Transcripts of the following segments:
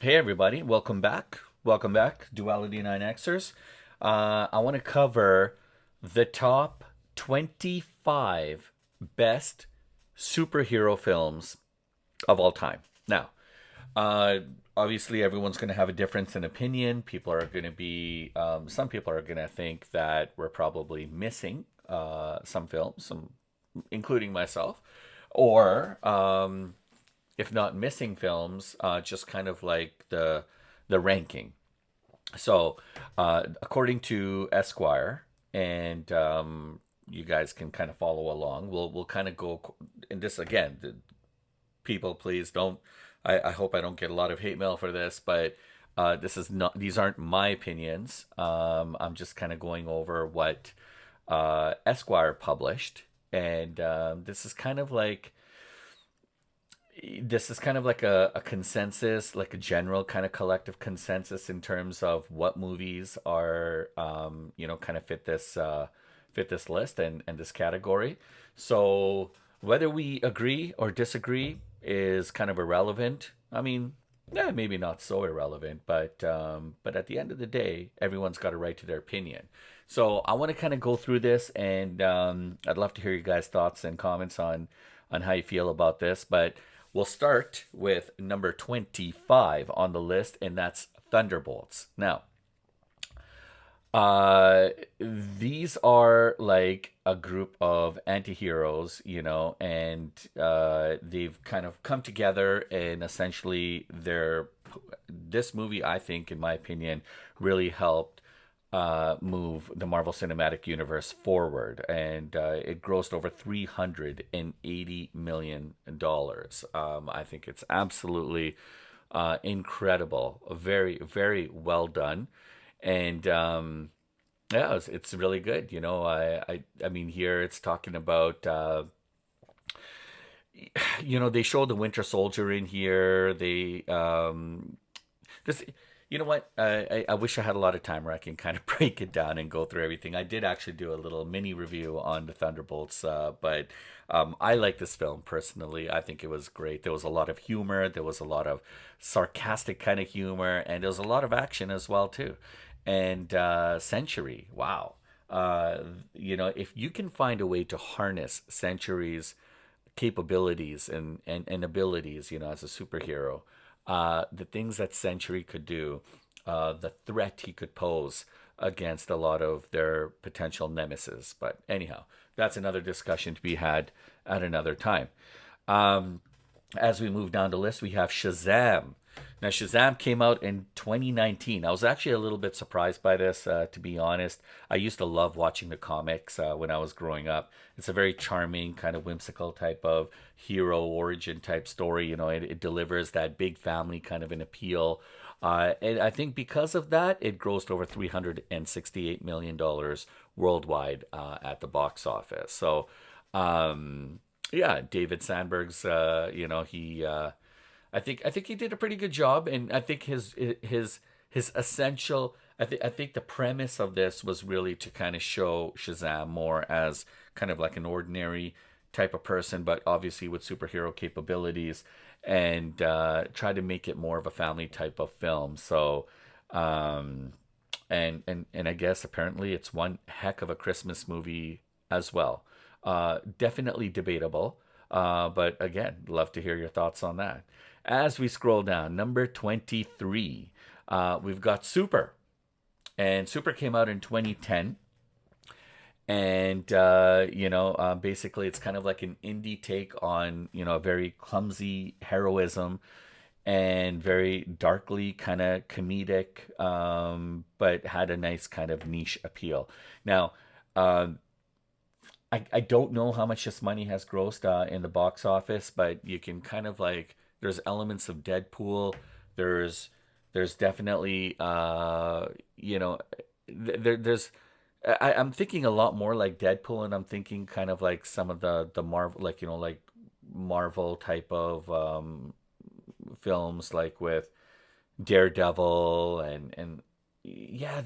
Hey everybody, welcome back. Welcome back, Duality 9Xers. I want to cover the top 25 best superhero films of all time. Now, uh, obviously, everyone's going to have a difference in opinion. People are going to be, some people are going to think that we're probably missing some films, including myself, or if not missing films, just kind of like the ranking. So, according to Esquire, and you guys can kind of follow along. We'll kind of go. And this again, people, please don't. I hope I don't get a lot of hate mail for this, but this is not. These aren't my opinions. I'm just kind of going over what Esquire published, and this is kind of like a consensus, like a general kind of collective consensus in terms of what movies are, kind of fit this list and this category. So whether we agree or disagree is kind of irrelevant. I mean, yeah, maybe not so irrelevant, but at the end of the day, everyone's got a right to their opinion. So I want to kind of go through this, and I'd love to hear you guys' thoughts and comments on how you feel about this. But we'll start with number 25 on the list, and that's Thunderbolts. Now, these are like a group of anti-heroes, and they've kind of come together, and essentially this movie, I think, in my opinion, really helped move the Marvel Cinematic Universe forward, and it grossed over $380 million. I think it's absolutely incredible, very, very well done, and yeah, it's really good. I mean, here it's talking about. They show the Winter Soldier in here. This, you know what? I wish I had a lot of time where I can kind of break it down and go through everything. I did actually do a little mini review on the Thunderbolts, but I like this film personally. I think it was great. There was a lot of humor. There was a lot of sarcastic kind of humor, and there was a lot of action as well too. And Century, wow. If you can find a way to harness Century's capabilities and abilities, as a superhero, the things that Century could do, the threat he could pose against a lot of their potential nemesis. But anyhow, that's another discussion to be had at another time. Um, as we move down the list, we have Shazam. Now, Shazam came out in 2019. I was actually a little bit surprised by this, to be honest. I used to love watching the comics when I was growing up. It's a very charming, kind of whimsical type of hero origin type story. It delivers that big family kind of an appeal. And I think because of that, it grossed over $368 million worldwide at the box office. So, yeah, David Sandberg's, I think he did a pretty good job, and I think his essential. I think the premise of this was really to kind of show Shazam more as kind of like an ordinary type of person, but obviously with superhero capabilities, and try to make it more of a family type of film. So, um, and I guess apparently it's one heck of a Christmas movie as well. Definitely debatable, but again, love to hear your thoughts on that. As we scroll down, number 23, we've got Super. And Super came out in 2010. And, basically, it's kind of like an indie take on, a very clumsy heroism and very darkly kind of comedic, but had a nice kind of niche appeal. Now, uh, I don't know how much this money has grossed in the box office, but you can kind of like there's elements of Deadpool. There's there's definitely there's I'm thinking a lot more like Deadpool, and I'm thinking kind of like some of the Marvel, like like Marvel type of films, like with Daredevil, and yeah,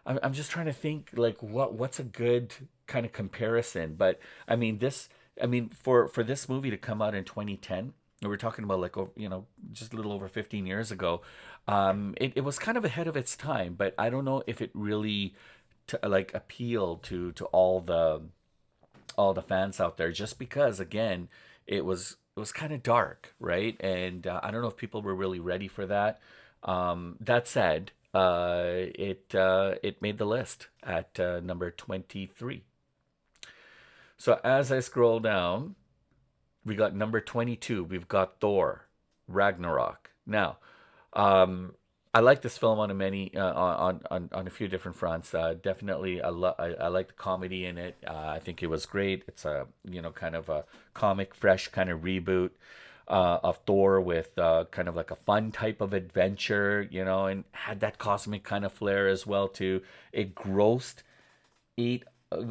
I'm just trying to think like what's a good kind of comparison. But I mean for this movie to come out in 2010, we were talking about like just a little over 15 years ago. It was kind of ahead of its time, but I don't know if it really like appealed to all the fans out there, just because again it was kind of dark, right? And I don't know if people were really ready for that. That said, it made the list at number 23. So as I scroll down, we got number 22. We've got Thor Ragnarok. Now, I like this film on a many on a few different fronts. Definitely, I like the comedy in it. I think it was great. It's a kind of a comic, fresh kind of reboot of Thor with kind of like a fun type of adventure, and had that cosmic kind of flair as well too. It grossed eight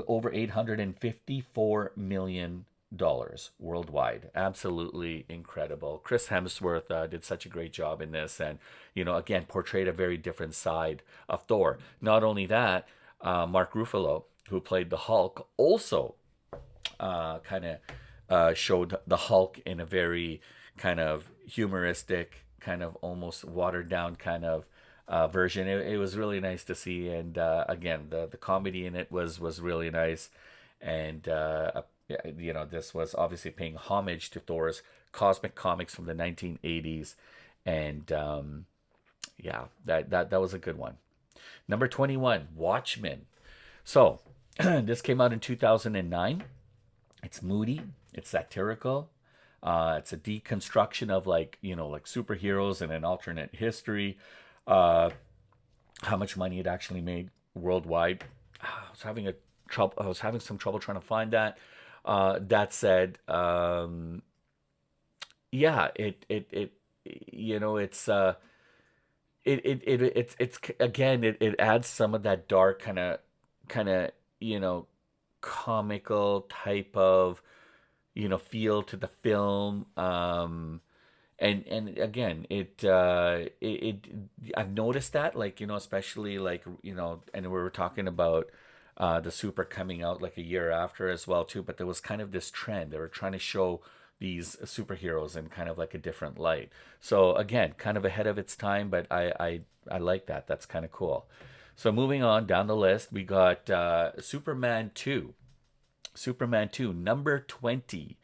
over $854 million worldwide. Absolutely incredible. Chris Hemsworth did such a great job in this, and again portrayed a very different side of Thor. Not only that, Mark Ruffalo, who played the Hulk, also kind of showed the Hulk in a very kind of humoristic, kind of almost watered down kind of version. It was really nice to see, and again, the comedy in it was really nice, and this was obviously paying homage to Thor's cosmic comics from the 1980s, and that was a good one. Number 21, Watchmen. So this came out in 2009. It's moody. It's satirical. It's a deconstruction of like superheroes in an alternate history. Uh, how much money it actually made worldwide. I was having some trouble trying to find that. That said, yeah, it it's it's again it adds some of that dark kind of comical type of feel to the film. And again it I've noticed that, like especially like and we were talking about the super coming out like a year after as well too, but there was kind of this trend. They were trying to show these superheroes in kind of like a different light. So again, kind of ahead of its time, but I like that. That's kind of cool. So moving on down the list, we got Superman 2. Superman 2, number 20.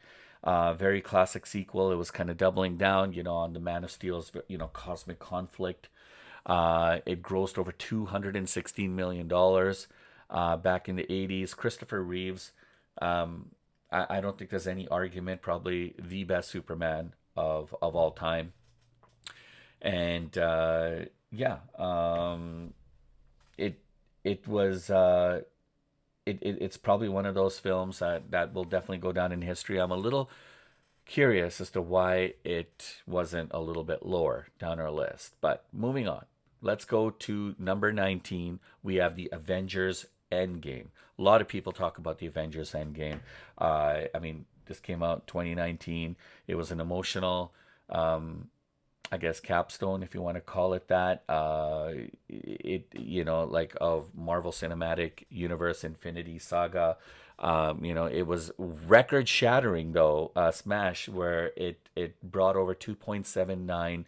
Very classic sequel. It was kind of doubling down, on the Man of Steel's, cosmic conflict. It grossed over $216 million back in the 80s. Christopher Reeves, I don't think there's any argument, probably the best Superman of all time. And yeah, it it was it's probably one of those films that will definitely go down in history. I'm a little curious as to why it wasn't a little bit lower down our list. But moving on, let's go to number 19. We have the Avengers Endgame. A lot of people talk about the Avengers Endgame. I mean, this came out 2019. It was an emotional, I guess, capstone, if you want to call it that. Like of Marvel Cinematic Universe Infinity Saga. It was record shattering though, smash, where it brought over $2.79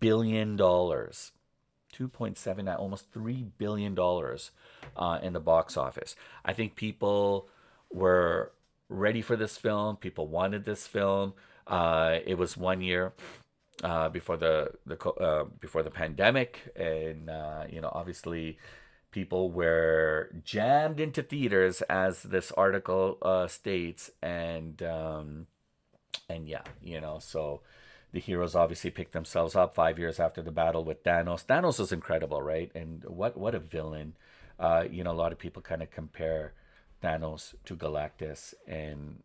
billion. 2.79, almost $3 billion in the box office. I think people were ready for this film. People wanted this film. It was 1 year before before the pandemic, and obviously people were jammed into theaters, as this article states, and yeah, so the heroes obviously picked themselves up 5 years after the battle with Thanos. Thanos was incredible, right? And what a villain. A lot of people kind of compare Thanos to Galactus, and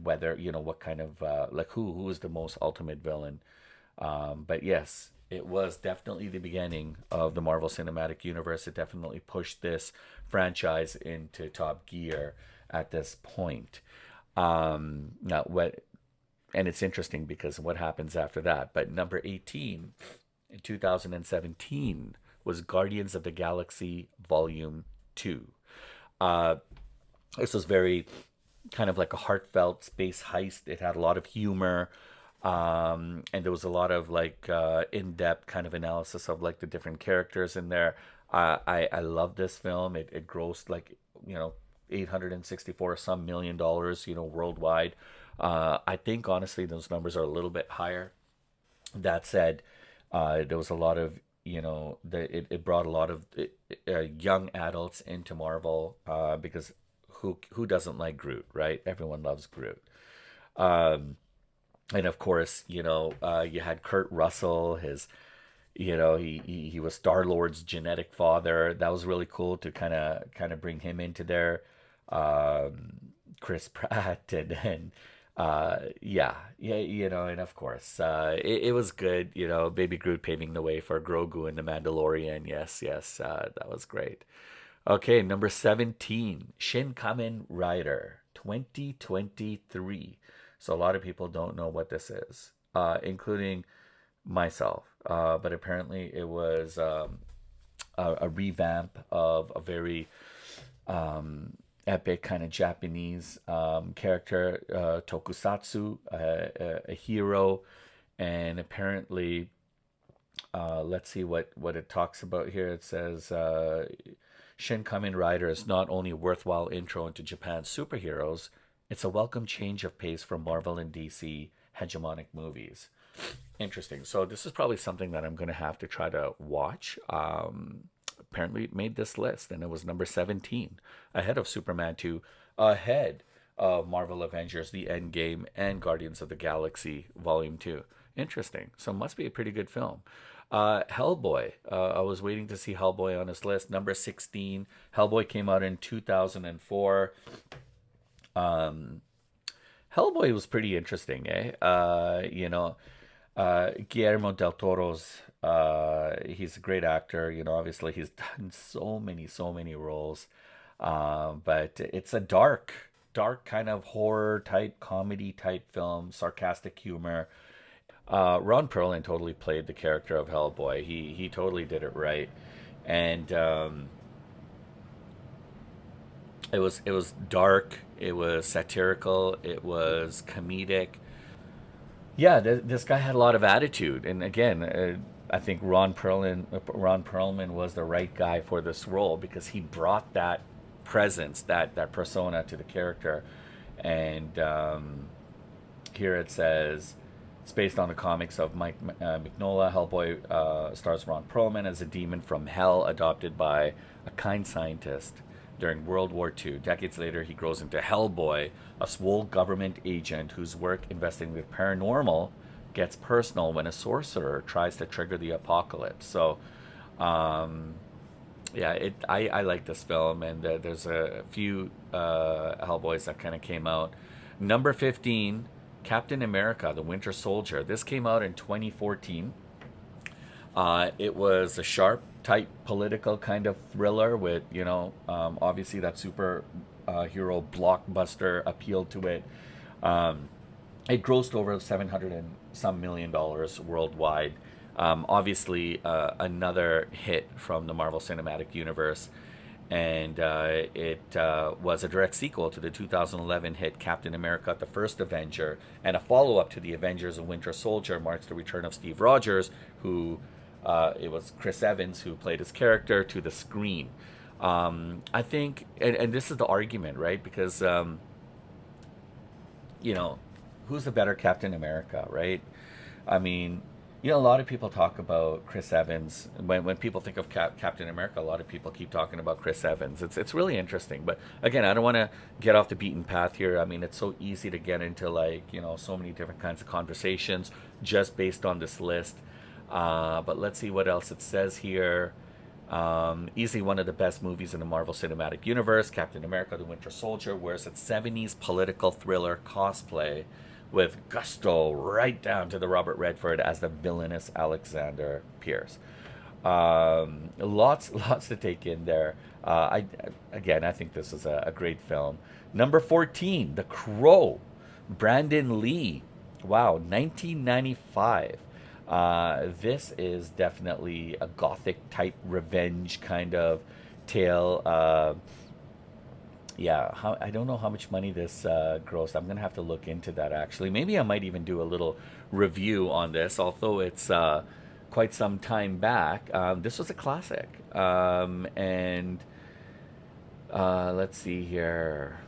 whether what kind of like who is the most ultimate villain. But yes, it was definitely the beginning of the Marvel Cinematic Universe. It definitely pushed this franchise into top gear at this point. Now, and it's interesting because what happens after that. But number 18 in 2017 was Guardians of the Galaxy Volume 2. Uh, this was very kind of like a heartfelt space heist. It had a lot of humor. And there was a lot of like in-depth kind of analysis of like the different characters in there. I love this film. It grossed like, you know, 864 some $1 million, you know, worldwide. I think honestly those numbers are a little bit higher. That said, there was a lot of, you know, it brought a lot of young adults into Marvel, because who doesn't like Groot, right? Everyone loves Groot. Um, and of course, you know, you had Kurt Russell, his, you know, he was Star Lord's genetic father. That was really cool to kind of bring him into there. Chris Pratt and yeah, yeah, you know, and of course, it was good. You know, Baby Groot paving the way for Grogu and the Mandalorian. Yes, yes, that was great. Okay, number 17, Shin Kamen Rider 2023. So a lot of people don't know what this is, including myself. But apparently it was a revamp of a very epic kind of Japanese character, Tokusatsu, a hero. And apparently, let's see what it talks about here. It says Shin Kamen Rider is not only a worthwhile intro into Japan's superheroes, it's a welcome change of pace from Marvel and DC hegemonic movies. Interesting. So this is probably something that I'm going to have to try to watch. Apparently it made this list, and it was number 17, ahead of Superman 2, ahead of Marvel Avengers, The Endgame, and Guardians of the Galaxy Volume 2. Interesting. So it must be a pretty good film. Hellboy. I was waiting to see Hellboy on this list. Number 16. Hellboy came out in 2004. Um, Hellboy was pretty interesting, eh? You know, Guillermo del Toro's, he's a great actor. You know, obviously he's done so many roles. But it's a dark kind of horror type, comedy type film, sarcastic humor. Ron Perlman totally played the character of Hellboy. He totally did it right, and it was dark. It was satirical. It was comedic. Yeah, this guy had a lot of attitude, and again, I think Ron Perlman was the right guy for this role because he brought that presence, that persona to the character, and here it says it's based on the comics of Mike Mignola. Hellboy stars Ron Perlman as a demon from hell adopted by a kind scientist during World War II. Decades later, he grows into Hellboy, a swole government agent whose work investigating the paranormal gets personal when a sorcerer tries to trigger the apocalypse. So, um, yeah, I like this film, and there's a few Hellboys that kind of came out. Number 15, Captain America: The Winter Soldier. This came out in 2014. It was a sharp type political kind of thriller with, you know, obviously that super hero blockbuster appeal to it. Um, it grossed over 700 and some $1 million worldwide. Obviously, another hit from the Marvel Cinematic Universe. And it was a direct sequel to the 2011 hit Captain America: The First Avenger, and a follow up to The Avengers: of Winter Soldier marks the return of Steve Rogers, who it was Chris Evans who played his character, to the screen. I think, and this is the argument, right? Because you know, who's the better Captain America, right? I mean, you know, a lot of people talk about Chris Evans. When people think of Captain America, a lot of people keep talking about Chris Evans. It's really interesting. But again, I don't want to get off the beaten path here. I mean, it's so easy to get into, like, you know, so many different kinds of conversations just based on this list. But let's see what else it says here. Easily one of the best movies in the Marvel Cinematic Universe. Captain America: The Winter Soldier wears its 70s political thriller cosplay with gusto right down to the Robert Redford as the villainous Alexander Pierce. Lots to take in there. I think this is a great film. Number 14, The Crow, Brandon Lee. Wow, 1995. This is definitely a gothic type revenge kind of tale. Yeah, I don't know how much money this grossed. I'm gonna have to look into that actually. Maybe I might even do a little review on this, although it's quite some time back. This was a classic, and let's see here.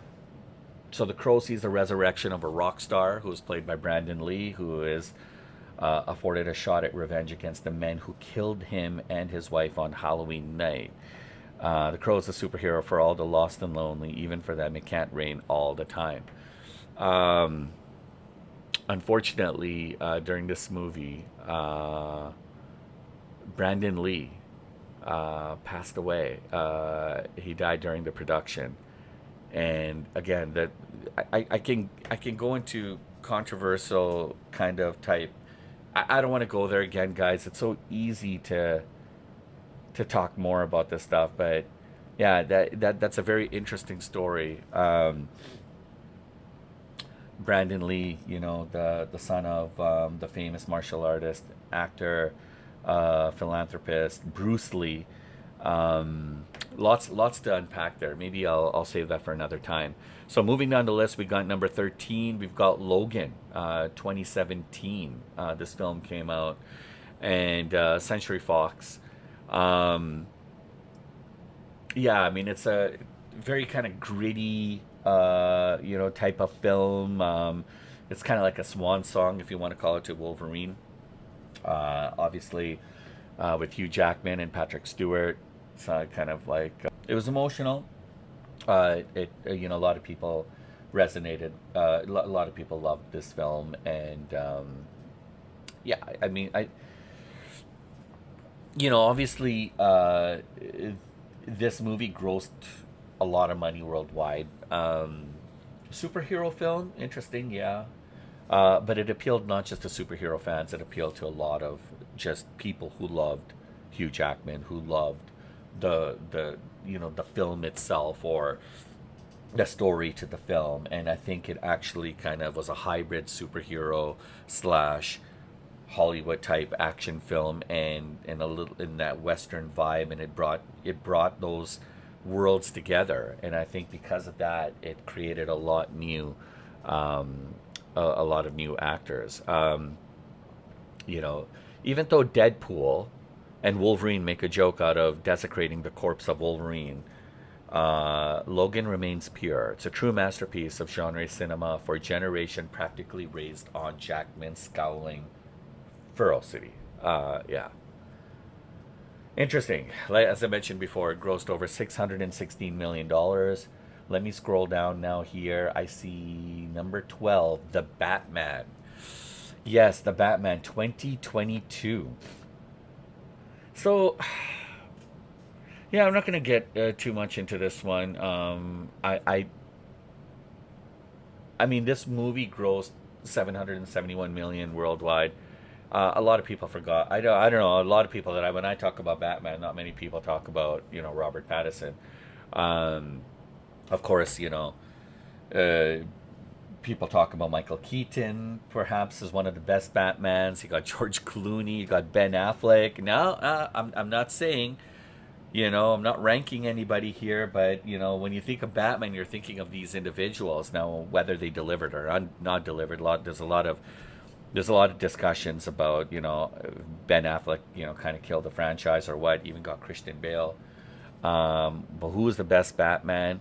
So the Crow sees the resurrection of a rock star who is played by Brandon Lee, who is afforded a shot at revenge against the men who killed him and his wife on Halloween night. The Crow is a superhero for all the lost and lonely. Even for them, it can't rain all the time. Um, Unfortunately, during this movie, Brandon Lee passed away. He died during the production, and again, that I can go into controversial kind of type. I don't want to go there again, guys. It's so easy to talk more about this stuff, but yeah, that's a very interesting story. Brandon Lee, the son of the famous martial artist, actor, philanthropist Bruce Lee. Lots to unpack there. Maybe I'll save that for another time. So moving down the list, we got number 13. We've got Logan, 2017. This film came out, and Century Fox. Um, yeah, I mean it's a very kind of gritty, type of film. It's kind of like a swan song, if you want to call it, to Wolverine. Obviously, with Hugh Jackman and Patrick Stewart. It's kind of like it was emotional. A lot of people resonated. A lot of people loved this film, and yeah, I mean, obviously, this movie grossed a lot of money worldwide. Superhero film, interesting, yeah. But it appealed not just to superhero fans, it appealed to a lot of just people who loved Hugh Jackman, who loved the film itself, or the story to the film. And I think it actually kind of was a hybrid superhero slash Hollywood type action film, and a little in that Western vibe, and it brought those worlds together. And I think because of that, it created a lot of new actors. You know, Even though Deadpool and Wolverine make a joke out of desecrating the corpse of Wolverine, Logan remains pure. It's a true masterpiece of genre cinema for a generation, practically raised on Jackman's scowling ferocity. Yeah. Interesting. As I mentioned before, it grossed over $616 million. Let me scroll down now here. I see number 12, The Batman. Yes, The Batman 2022. So, yeah, I'm not going to get too much into this one. I mean, this movie grossed 771 million worldwide. A lot of people forgot. I don't know. A lot of people when I talk about Batman, not many people talk about Robert Pattinson. Um, of course, uh, people talk about Michael Keaton, perhaps as one of the best Batmans. You got George Clooney. You got Ben Affleck. Now, I'm not saying. I'm not ranking anybody here, but when you think of Batman, you're thinking of these individuals. Now, whether they delivered or not delivered, there's a lot of discussions about Ben Affleck kind of killed the franchise or what. Even got Christian Bale. But who is the best Batman?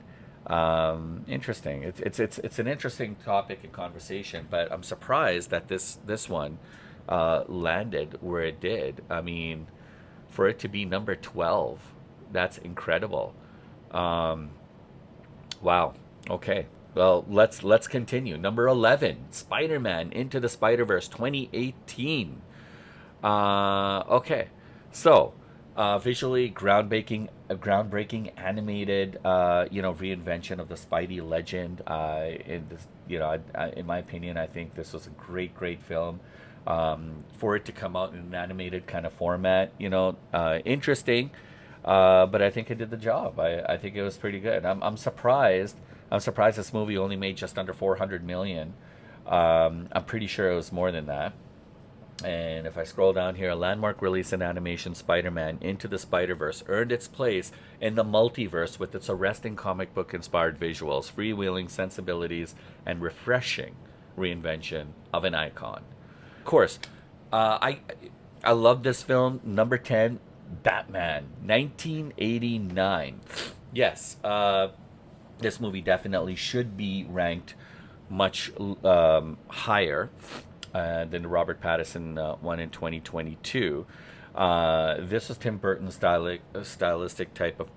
Interesting. It's an interesting topic and conversation, but I'm surprised that this one landed where it did. I mean, for it to be number 12, that's incredible. Um, wow. Okay. Well, let's continue. Number 11, Spider-Man Into the Spider-Verse 2018. Okay. So, visually groundbreaking animated, reinvention of the Spidey legend. In this, in my opinion, I think this was a great film. For it to come out in an animated kind of format, interesting. But I think it did the job. I think it was pretty good. I'm surprised. I'm surprised this movie only made just under 400 million. I'm pretty sure it was more than that. And if I scroll down here, a landmark release in animation, Spider-Man Into the Spider-Verse earned its place in the multiverse with its arresting comic book inspired visuals, freewheeling sensibilities, and refreshing reinvention of an icon. Of course, I love this film. Number 10, Batman, 1989. Yes, this movie definitely should be ranked much higher than the Robert Pattinson one in 2022. This was Tim Burton's stylistic type of,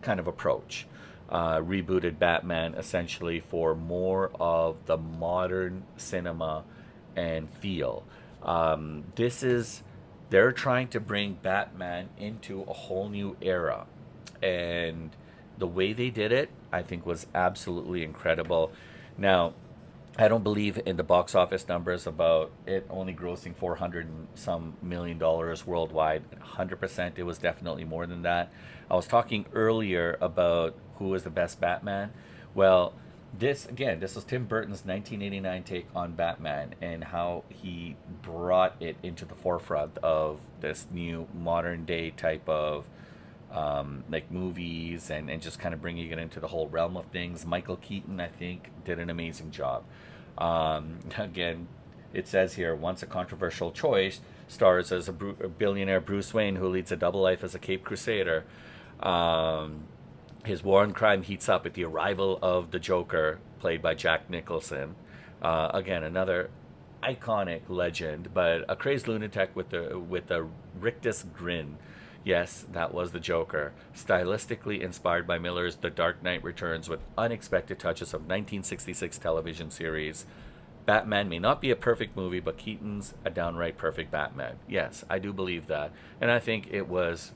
kind of approach. Rebooted Batman essentially for more of the modern cinema and feel. This is, they're trying to bring Batman into a whole new era. And the way they did it, I think, was absolutely incredible. Now, I don't believe in the box office numbers about it only grossing 400 and some $1 million worldwide. 100%, it was definitely more than that. I was talking earlier about who was the best Batman. Well, this was Tim Burton's 1989 take on Batman and how he brought it into the forefront of this new modern day type of like movies, and just kind of bringing it into the whole realm of things. Michael Keaton, I think, did an amazing job. Again, it says here, once a controversial choice, stars as a billionaire Bruce Wayne who leads a double life as a Cape Crusader. His war on crime heats up with the arrival of the Joker, played by Jack Nicholson. Again, another iconic legend, but a crazed lunatic with the rictus grin. Yes, that was the Joker. Stylistically inspired by Miller's The Dark Knight Returns with unexpected touches of 1966 television series. Batman may not be a perfect movie, but Keaton's a downright perfect Batman. Yes, I do believe that. And I think it was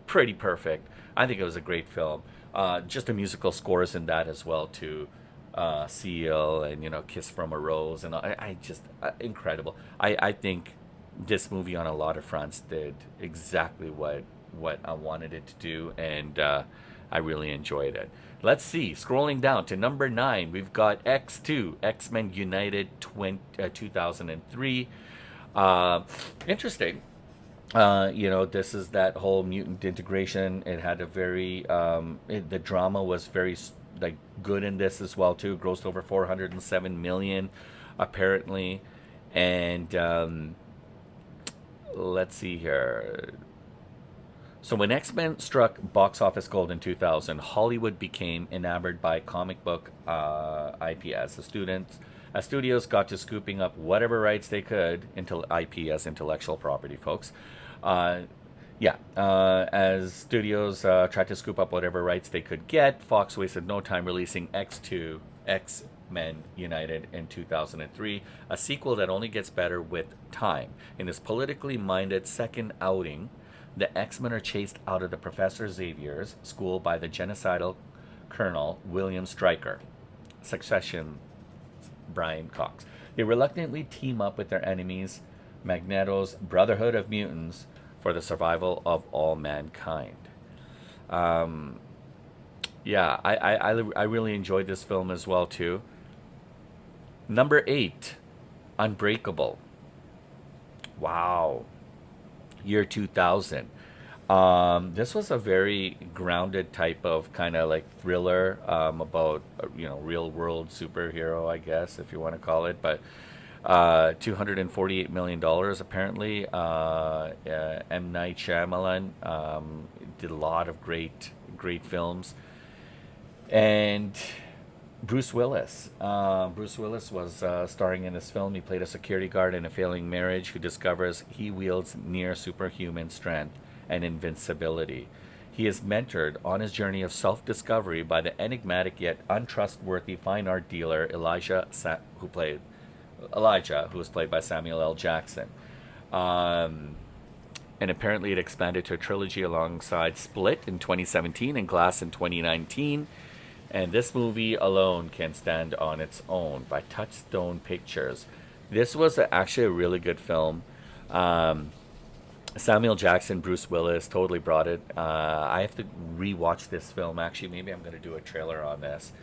pretty perfect. I think it was a great film. Just the musical scores in that as well, too. Seal and, Kiss from a Rose. And I just, incredible. I think this movie on a lot of fronts did exactly what I wanted it to do, and I really enjoyed it. Let's see, scrolling down to number 9, we've got X2, X-Men United 2003. Interesting. This is that whole mutant integration. It had a very, the drama was very like good in this as well too. Grossed over 407 million, apparently, and let's see here. So when X-Men struck box office gold in 2000, Hollywood became enamored by comic book IPs. As studios got to scooping up whatever rights they could into IP as intellectual property, folks. As studios tried to scoop up whatever rights they could get, Fox wasted no time releasing X2, X-Men United in 2003, a sequel that only gets better with time. In this politically minded second outing, the X-Men are chased out of the Professor Xavier's school by the genocidal Colonel William Stryker. Succession, Brian Cox. They reluctantly team up with their enemies, Magneto's Brotherhood of Mutants, for the survival of all mankind. I really enjoyed this film as well too. Number 8, Unbreakable. Wow. Year 2000. This was a very grounded type of kind of like thriller about real world superhero, I guess, if you want to call it. But $248 million apparently. M. Night Shyamalan did a lot of great films. And Bruce Willis. Bruce Willis was starring in this film. He played a security guard in a failing marriage who discovers he wields near superhuman strength and invincibility. He is mentored on his journey of self-discovery by the enigmatic yet untrustworthy fine art dealer Elijah, who was played by Samuel L. Jackson. And apparently it expanded to a trilogy alongside Split in 2017 and Glass in 2019. And this movie alone can stand on its own, by Touchstone Pictures. This was actually a really good film. Samuel Jackson, Bruce Willis totally brought it. I have to rewatch this film. Actually, maybe I'm going to do a trailer on this.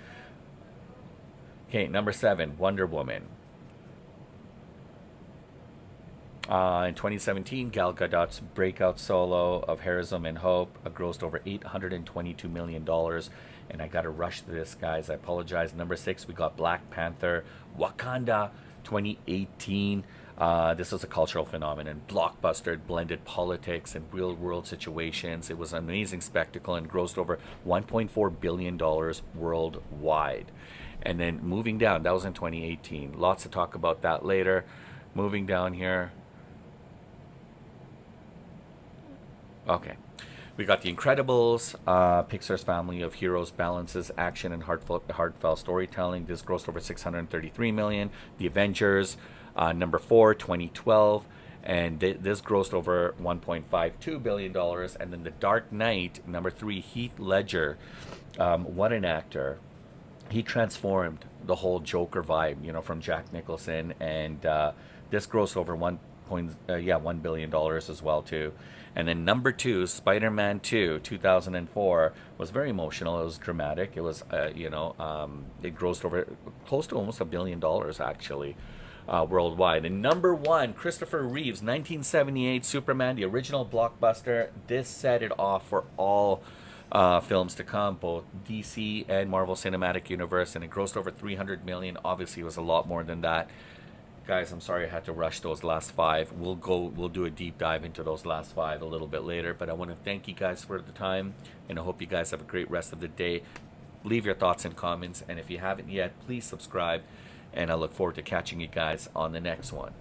Okay, number 7, Wonder Woman. In 2017, Gal Gadot's breakout solo of Heroism and Hope grossed over $822 million. And I got to rush this, guys. I apologize. Number 6, we got Black Panther Wakanda 2018. This was a cultural phenomenon. Blockbuster blended politics and real world situations. It was an amazing spectacle and grossed over $1.4 billion worldwide. And then moving down, that was in 2018. Lots to talk about that later. Moving down here. Okay. We got The Incredibles, Pixar's family of heroes balances action and heartfelt storytelling. This grossed over 633 million. The Avengers, number 4, 2012, and this grossed over 1.52 billion dollars. And then The Dark Knight, number 3, Heath Ledger, what an actor! He transformed the whole Joker vibe, from Jack Nicholson, and this grossed over $1 billion as well too. And then number 2, Spider-Man 2, 2004, was very emotional. It was dramatic. It was, it grossed over close to almost $1 billion actually, worldwide. And number 1, Christopher Reeve's 1978 Superman, the original blockbuster. This set it off for all films to come, both DC and Marvel Cinematic Universe, and it grossed over 300 million. Obviously, it was a lot more than that. Guys, I'm sorry I had to rush those last 5. We'll do a deep dive into those last 5 a little bit later, but I want to thank you guys for the time, and I hope you guys have a great rest of the day. Leave your thoughts and comments, and if you haven't yet, please subscribe, and I look forward to catching you guys on the next one.